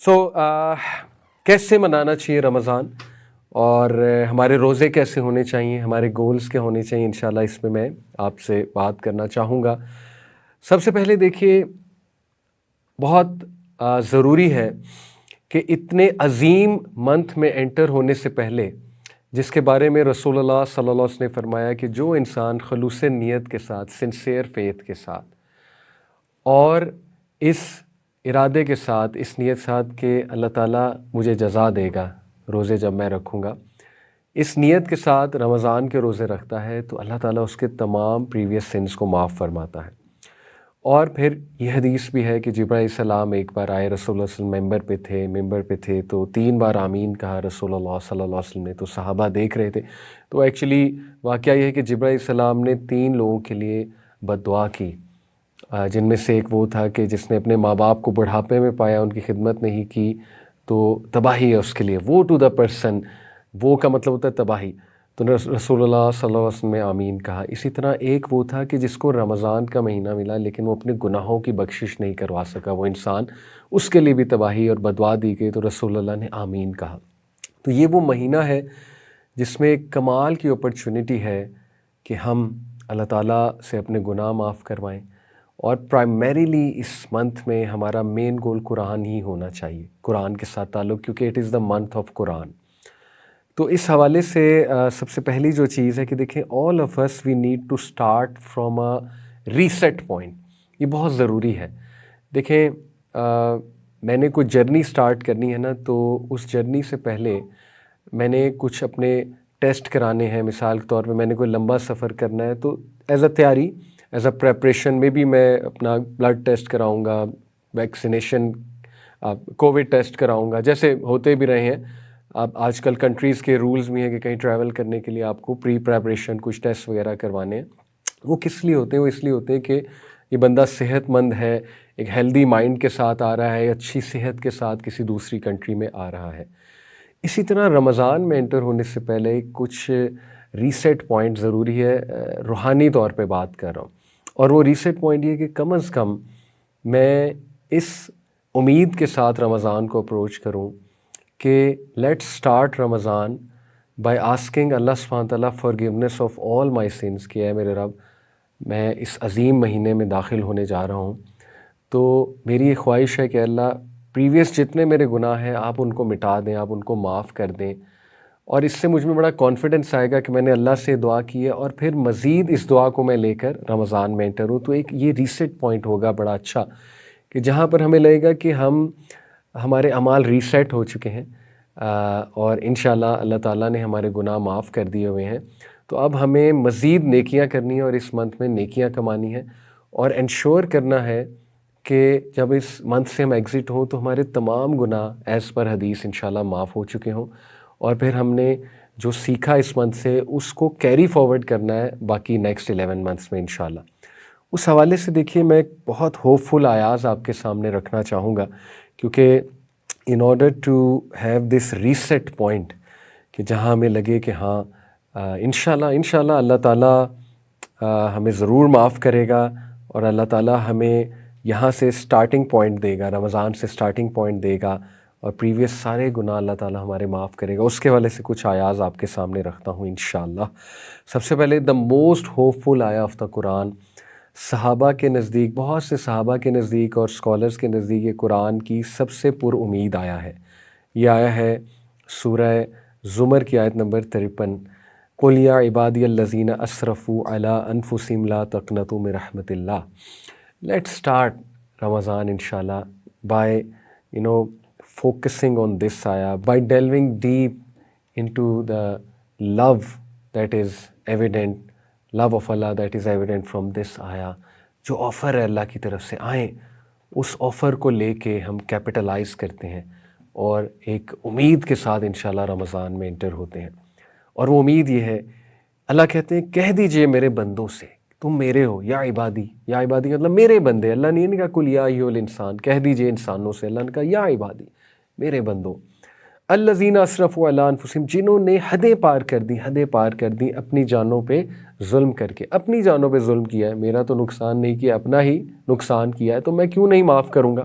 سو کیسے منانا چاہیے رمضان اور ہمارے روزے کیسے ہونے چاہیے، ہمارے گولز کیا ہونے چاہیے، انشاءاللہ اس میں آپ سے بات کرنا چاہوں گا۔ سب سے پہلے دیکھیے، بہت ضروری ہے کہ اتنے عظیم منتھ میں انٹر ہونے سے پہلے، جس کے بارے میں رسول اللہ صلی اللہ علیہ وسلم نے فرمایا کہ جو انسان خلوص نیت کے ساتھ، سنسیئر فیتھ کے ساتھ اور اس ارادے کے ساتھ، اس نیت ساتھ کہ اللہ تعالیٰ مجھے جزا دے گا روزے جب میں رکھوں گا، اس نیت کے ساتھ رمضان کے روزے رکھتا ہے تو اللہ تعالیٰ اس کے تمام پریویس سنس کو معاف فرماتا ہے۔ اور پھر یہ حدیث بھی ہے کہ جبرائیل علیہ السلام ایک بار آئے، رسول اللہ صلی اللہ علیہ وسلم ممبر پہ تھے تو 3 بار آمین کہا رسول اللہ صلی اللہ علیہ وسلم نے، تو صحابہ دیکھ رہے تھے۔ تو ایکچولی واقعہ یہ ہے کہ جبرائیل علیہ السلام نے 3 لوگوں کے لیے بد دعا کی، جن میں سے ایک وہ تھا کہ جس نے اپنے ماں باپ کو بڑھاپے میں پایا، ان کی خدمت نہیں کی تو تباہی ہے اس کے لیے، وہ ٹو دا پرسن، وہ کا مطلب ہوتا ہے تباہی، تو رسول اللہ صلی اللہ علیہ وسلم نے آمین کہا۔ اسی طرح ایک وہ تھا کہ جس کو رمضان کا مہینہ ملا لیکن وہ اپنے گناہوں کی بخشش نہیں کروا سکا، وہ انسان، اس کے لیے بھی تباہی اور بدعا دی گئی، تو رسول اللہ نے آمین کہا۔ تو یہ وہ مہینہ ہے جس میں ایک کمال کی اپرچونٹی ہے کہ ہم اللہ تعالیٰ سے اپنے گناہ معاف کروائیں، اور پرائمریلی اس منتھ میں ہمارا مین گول قرآن ہی ہونا چاہیے، قرآن کے ساتھ تعلق، کیونکہ it is the month of Quran. تو اس حوالے سے سب سے پہلی جو چیز ہے کہ دیکھیں، all of us we need to start from a reset point, یہ بہت ضروری ہے۔ دیکھیں، میں نے کوئی جرنی اسٹارٹ کرنی ہے نا، تو اس جرنی سے پہلے میں نے کچھ اپنے ٹیسٹ کرانے ہیں، مثال کے طور پہ میں نے کوئی لمبا سفر کرنا ہے تو ایز اے تیاری، ایز اے پریپریشن میں بھی میں اپنا بلڈ ٹیسٹ کراؤں گا، ویکسینیشن، کووڈ ٹیسٹ کراؤں گا، جیسے ہوتے بھی رہے ہیں۔ اب آج کل کنٹریز کے رولز بھی ہیں کہ کہیں ٹریول کرنے کے لیے آپ کو پری پریپریشن کچھ ٹیسٹ وغیرہ کروانے ہیں۔ وہ کس لیے ہوتے ہیں؟ وہ اس لیے ہوتے ہیں کہ یہ بندہ صحت مند ہے، ایک ہیلدی مائنڈ کے ساتھ آ رہا ہے، اچھی صحت کے ساتھ کسی دوسری کنٹری میں آ رہا ہے۔ اسی طرح رمضان میں انٹر ہونے سے پہلے کچھ ریسیٹ پوائنٹ ضروری ہے، روحانی طور پہ بات کر رہا ہوں، اور وہ ریسیٹ پوائنٹ یہ کہ کم از کم میں اس امید کے ساتھ رمضان کو اپروچ کروں کہ let start Ramadan by asking Allah سبحانہ تعالیٰ forgiveness of all my sins, کہ اے میرے رب، میں اس عظیم مہینے میں داخل ہونے جا رہا ہوں، تو میری یہ خواہش ہے کہ اللہ پریویس جتنے میرے گناہ ہیں آپ ان کو مٹا دیں، آپ ان کو معاف کر دیں، اور اس سے مجھ میں بڑا کانفیڈنس آئے گا کہ میں نے اللہ سے دعا کی ہے، اور پھر مزید اس دعا کو میں لے کر رمضان میں انٹر ہوں۔ تو ایک یہ ریسیٹ پوائنٹ ہوگا بڑا اچھا، کہ جہاں پر ہمیں لگے گا کہ ہمارے اعمال ریسیٹ ہو چکے ہیں، اور انشاءاللہ اللہ تعالیٰ نے ہمارے گناہ معاف کر دیے ہوئے ہیں، تو اب ہمیں مزید نیکیاں کرنی ہیں، اور اس منتھ میں نیکیاں کمانی ہیں، اور انشور کرنا ہے کہ جب اس منتھ سے ہم ایگزٹ ہوں تو ہمارے تمام گناہ ایز پر حدیث انشاءاللہ معاف ہو چکے ہوں، اور پھر ہم نے جو سیکھا اس منتھ سے اس کو کیری فارورڈ کرنا ہے باقی نیکسٹ 11 منتھس میں انشاءاللہ۔ اس حوالے سے دیکھیے، میں ایک بہت ہوپ فل آیاز آپ کے سامنے رکھنا چاہوں گا، کیونکہ in order to have this reset point, کہ جہاں ہمیں لگے کہ ہاں انشاءاللہ اللہ تعالیٰ ہمیں ضرور معاف کرے گا، اور اللہ تعالیٰ ہمیں یہاں سے سٹارٹنگ پوائنٹ دے گا، رمضان سے سٹارٹنگ پوائنٹ دے گا، اور پریویس سارے گناہ اللہ تعالیٰ ہمارے معاف کرے گا۔ اس کے حوالے سے کچھ آیاز آپ کے سامنے رکھتا ہوں انشاءاللہ۔ سب سے پہلے دا موسٹ ہوپ فل آیا آف دا قرآن، صحابہ کے نزدیک، بہت سے صحابہ کے نزدیک اور اسکالرز کے نزدیک یہ قرآن کی سب سے پر امید آیا ہے۔ یہ آیا ہے سورہ زمر کی آیت نمبر 53، قُلْ يَا عِبَادِيَ الَّذِينَ أَسْرَفُوا عَلَىٰ أَنفُسِهِمْ لَا تَقْنَطُوا مِن رَحْمَتِ اللَّهِ۔ Let's start Ramadan inshallah by focusing on this ayah, by delving deep into the love that is evident, love of Allah that is evident from this ayah۔ جو آفر ہے اللہ کی طرف سے، آئیں اس آفر کو لے کے ہم کیپٹلائز کرتے ہیں، اور ایک امید کے ساتھ انشاءاللہ رمضان میں انٹر ہوتے ہیں۔ اور وہ امید یہ ہے، اللہ کہتے ہیں کہہ دیجئے میرے بندوں سے، تم میرے ہو، یا عبادی، یا عبادی مطلب میرے بندے۔ اللہ نے نہیں کہا کل یا ایھا الانسان، کہہ دیجئے انسانوں سے، اللہ نے کہا یا عبادی، میرے بندوں، الذین اسرفوا علی انفسہم، جنہوں نے حدیں پار کر دیں اپنی جانوں پہ ظلم کر کے، اپنی جانوں پہ ظلم کیا ہے، میرا تو نقصان نہیں کیا، اپنا ہی نقصان کیا ہے، تو میں کیوں نہیں معاف کروں گا۔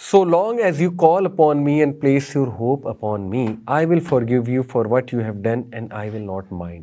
so long as you call upon me and place your hope upon me, I will forgive you for what you have done and I will not mind.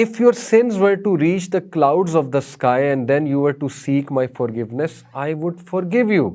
if your sins were to reach the clouds of the sky and then you were to seek my forgiveness, I would forgive you.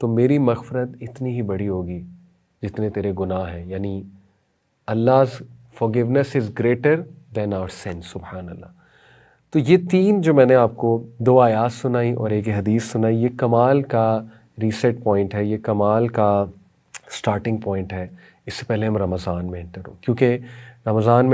تو میری مغفرت اتنی ہی بڑی ہوگی جتنے تیرے گناہ ہیں. یعنی Allah's forgiveness is greater than our sin. سبحان اللہ. تو یہ 3 جو میں نے آپ کو 2 آیات سنائی اور ایک حدیث سنائی، یہ کمال کا ریسیٹ پوائنٹ ہے، یہ کمال کا سٹارٹنگ پوائنٹ ہے. اس سے پہلے ہم رمضان میں انٹر ہوں، کیونکہ رمضان میں